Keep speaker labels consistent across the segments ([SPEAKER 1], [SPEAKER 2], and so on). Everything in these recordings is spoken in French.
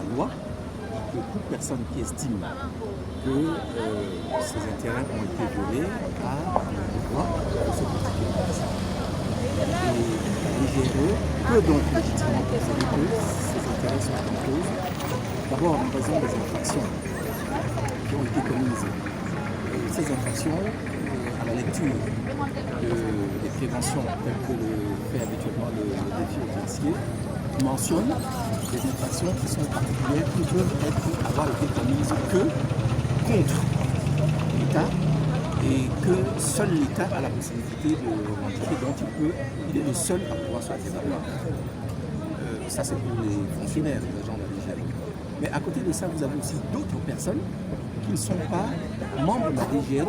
[SPEAKER 1] la loi, que toute personne qui estime que ses intérêts ont été violés a le droit de se constituer partie. Et l'IGRE peut donc légitimement considérer que ses intérêts sont en cause, d'abord en raison des infractions qui ont été commises. Ces infractions, à la lecture des préventions telles que le fait habituellement le défi autorisé, mentionnent des infractions qui sont particulières, qui peuvent avoir été commises que contre l'État et que seul l'État a la possibilité de revendiquer, dont il est le seul à pouvoir se faire valoir. Ça c'est pour les fonctionnaires, les agents de la DGRE. Mais à côté de ça, vous avez aussi d'autres personnes qui ne sont pas membres de la DGRE,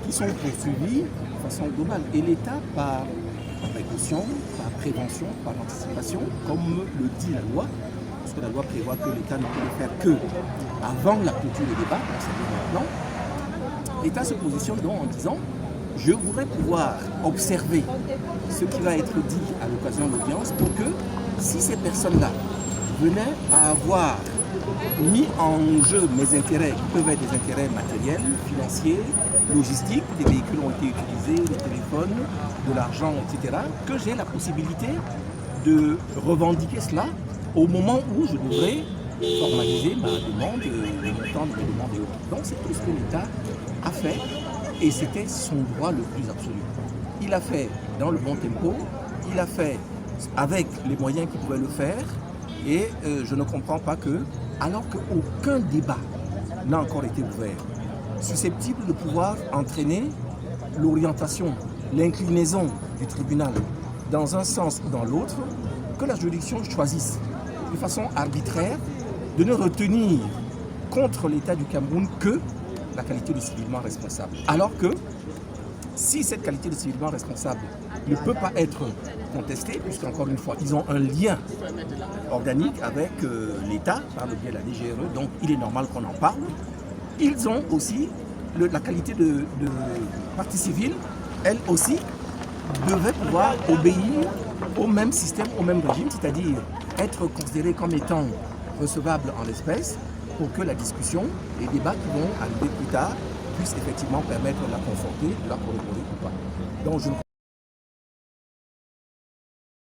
[SPEAKER 1] qui sont poursuivis de façon globale. Et l'État, par précaution, par prévention, par anticipation, comme le dit la loi, parce que la loi prévoit que l'État ne peut le faire que avant la clôture des débats, c'est-à-dire maintenant, l'État se positionne donc en disant « Je voudrais pouvoir observer ce qui va être dit à l'occasion de l'audience pour que, si ces personnes-là venaient à avoir mis en jeu mes intérêts, qui peuvent être des intérêts matériels, financiers, logistiques, des véhicules ont été utilisés, des téléphones, de l'argent, etc., que j'ai la possibilité de revendiquer cela au moment où je devrais formaliser ma demande, le montant de mes demandes et autres. Donc c'est tout ce que l'État a fait et c'était son droit le plus absolu. Il a fait dans le bon tempo, il a fait avec les moyens qu'il pouvait le faire et je ne comprends pas que, alors qu'aucun débat n'a encore été ouvert, susceptible de pouvoir entraîner l'orientation, l'inclinaison du tribunal dans un sens ou dans l'autre, que la juridiction choisisse de façon arbitraire de ne retenir contre l'État du Cameroun que la qualité de civilement responsable. Alors que si cette qualité de civilement responsable ne peut pas être contestée, puisqu'encore une fois, ils ont un lien organique avec l'État par le biais de la DGRE, donc il est normal qu'on en parle, ils ont aussi la qualité de partie civile, elle aussi, devait pouvoir obéir au même système, au même régime, c'est-à-dire être considérée comme étant recevable en l'espèce pour que la discussion, les débats qui vont arriver plus tard puissent effectivement permettre de la conforter, de la corroborer ou pas. Donc,